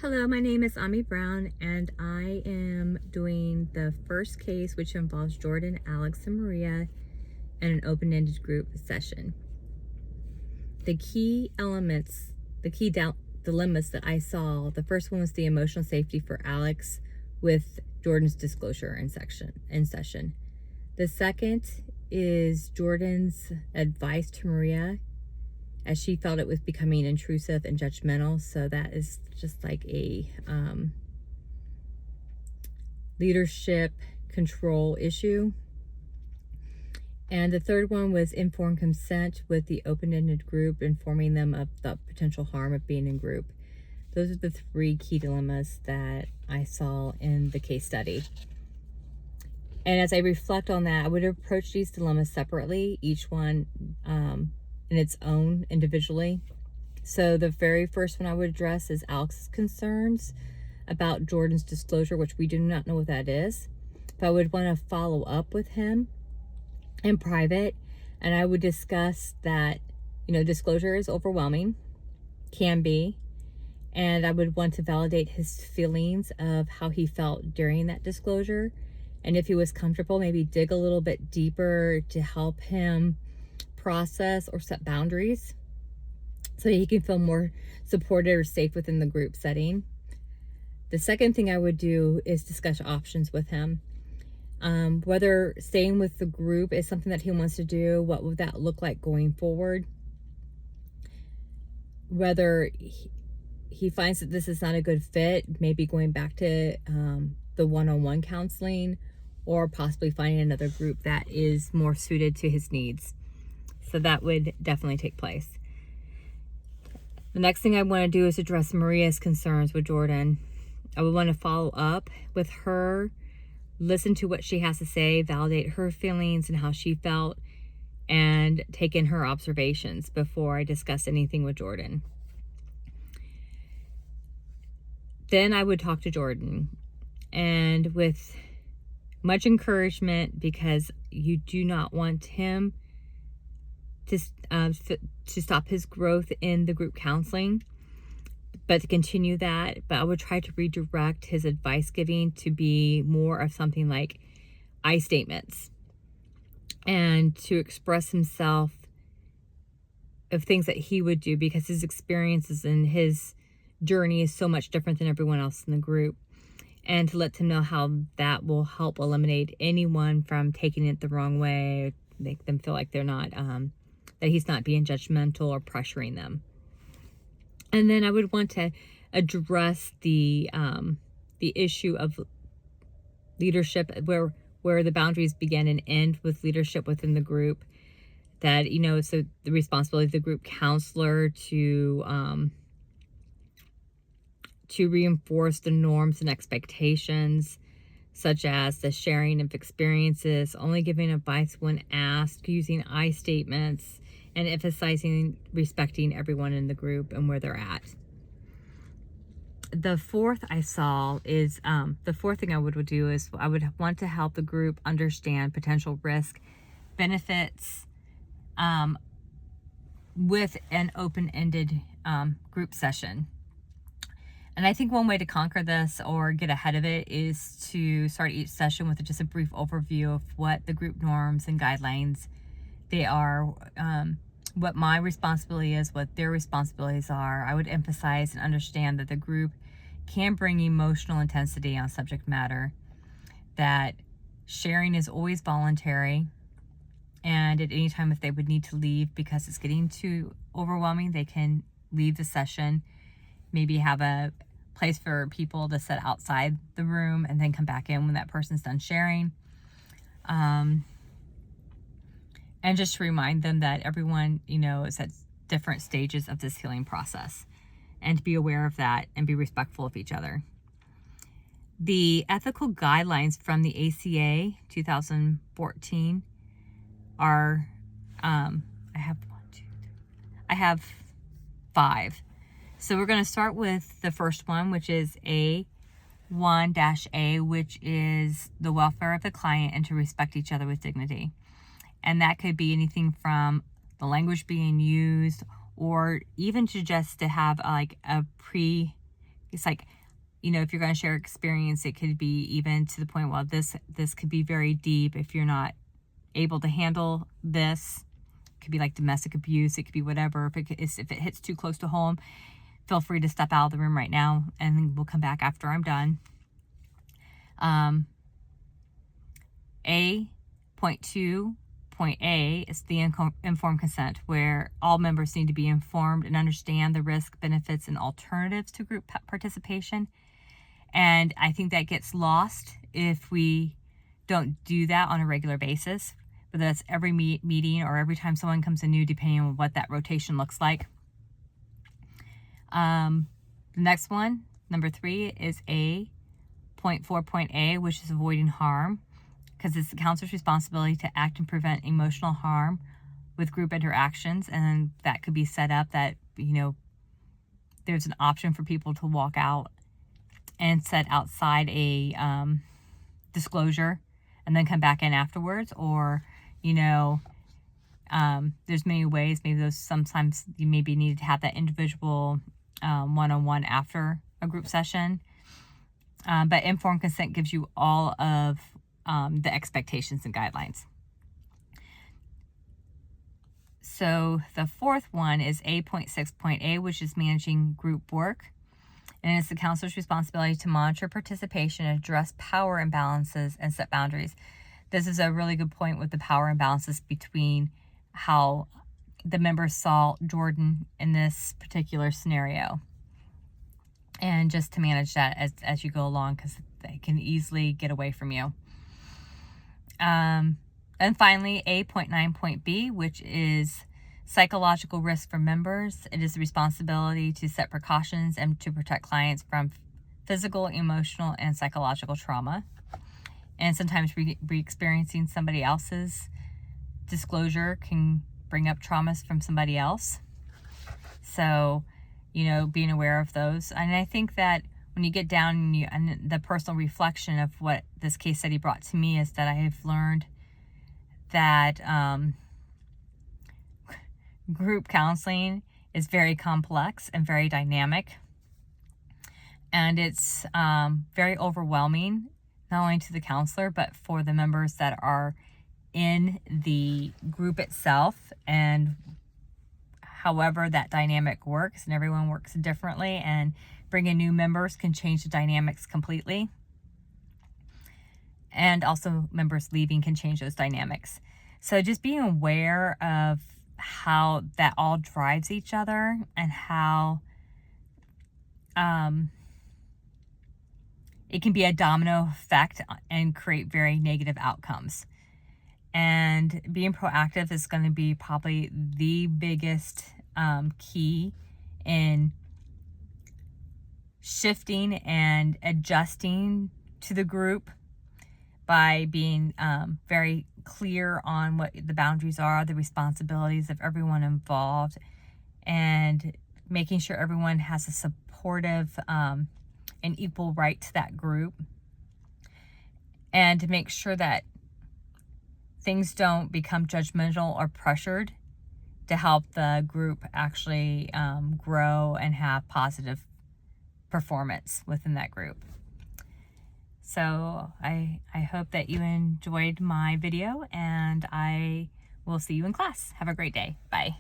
Hello, my name is Ami Brown, and I am doing the first case, which involves Jordan, Alex, and Maria in an open-ended group session. The key elements, the key dilemmas that I saw, the first one was the emotional safety for Alex with Jordan's disclosure in session. The second is Jordan's advice to Maria as she felt it was becoming intrusive and judgmental. So that is just like a leadership control issue. And the third one was informed consent with the open-ended group, informing them of the potential harm of being in group. Those are the three key dilemmas that I saw in the case study. And as I reflect on that, I would approach these dilemmas separately, each one in its own individually. So the very first one I would address is Alex's concerns about Jordan's disclosure, which we do not know what that is. But I would want to follow up with him in private, and I would discuss that, disclosure is overwhelming, can be, and I would want to validate his feelings of how he felt during that disclosure. And if he was comfortable, maybe dig a little bit deeper to help him process or set boundaries so he can feel more supported or safe within the group setting. The second thing I would do is discuss options with him. Whether staying with the group is something that he wants to do, what would that look like going forward? Whether he finds that this is not a good fit, maybe going back to the one-on-one counseling, or possibly finding another group that is more suited to his needs. So that would definitely take place. The next thing I want to do is address Maria's concerns with Jordan. I would want to follow up with her, listen to what she has to say, validate her feelings and how she felt, and take in her observations before I discuss anything with Jordan. Then I would talk to Jordan, and with much encouragement, because you do not want him to stop his growth in the group counseling, but to continue that. But I would try to redirect his advice giving to be more of something like I statements, and to express himself of things that he would do, because his experiences and his journey is so much different than everyone else in the group, and to let him know how that will help eliminate anyone from taking it the wrong way, make them feel like they're not that he's not being judgmental or pressuring them. And then I would want to address the issue of leadership, where the boundaries begin and end with leadership within the group. That, so the responsibility of the group counselor to reinforce the norms and expectations, such as the sharing of experiences, only giving advice when asked, using I statements, and emphasizing respecting everyone in the group and where they're at. The fourth I saw is, the fourth thing I would do is I would want to help the group understand potential risk, benefits, with an open-ended group session. And I think one way to conquer this or get ahead of it is to start each session with just a brief overview of what the group norms and guidelines they are, what my responsibility is, what their responsibilities are. I would emphasize and understand that the group can bring emotional intensity on subject matter, that sharing is always voluntary, and at any time if they would need to leave because it's getting too overwhelming, they can leave the session, maybe have a place for people to sit outside the room and then come back in when that person's done sharing. And just to remind them that everyone, is at different stages of this healing process, and to be aware of that and be respectful of each other. The ethical guidelines from the ACA 2014 are, I have 5. So we're going to start with the first one, which is A1-A, which is the welfare of the client and to respect each other with dignity. And that could be anything from the language being used, or even to just to have like a It's like, you know, if you're going to share experience, it could be even to the point, well, this could be very deep. If you're not able to handle this, it could be like domestic abuse. It could be whatever. If it hits too close to home, feel free to step out of the room right now, and then we'll come back after I'm done. A.2.A is the informed consent, where all members need to be informed and understand the risk, benefits, and alternatives to group participation. And I think that gets lost if we don't do that on a regular basis, whether that's every meeting or every time someone comes in new, depending on what that rotation looks like. The next one, number 3, is A.4.A, which is avoiding harm, because it's the counselor's responsibility to act and prevent emotional harm with group interactions. And that could be set up that, you know, there's an option for people to walk out and set outside a disclosure and then come back in afterwards. Or, you know, there's many ways. Maybe those, sometimes you maybe need to have that individual one-on-one after a group session. But informed consent gives you all of the expectations and guidelines. So the fourth one is A.6.A, which is managing group work. And it's the counselor's responsibility to monitor participation, address power imbalances, and set boundaries. This is a really good point with the power imbalances between how the members saw Jordan in this particular scenario. And just to manage that as you go along, because they can easily get away from you. And finally, A.9.B, which is psychological risk for members. It is the responsibility to set precautions and to protect clients from physical, emotional, and psychological trauma. And sometimes re-experiencing somebody else's disclosure can bring up traumas from somebody else. So, you know, being aware of those. And I think that when you get down and the personal reflection of what this case study brought to me is that I have learned that group counseling is very complex and very dynamic. And it's very overwhelming, not only to the counselor, but for the members that are in the group itself. And however that dynamic works, and everyone works differently, and bringing new members can change the dynamics completely. And also members leaving can change those dynamics. So just being aware of how that all drives each other, and how it can be a domino effect and create very negative outcomes. And being proactive is going to be probably the biggest key in shifting and adjusting to the group, by being very clear on what the boundaries are, the responsibilities of everyone involved, and making sure everyone has a supportive and equal right to that group, and to make sure that things don't become judgmental or pressured, to help the group actually grow and have positive performance within that group. So I hope that you enjoyed my video, and I will see you in class. Have a great day. Bye.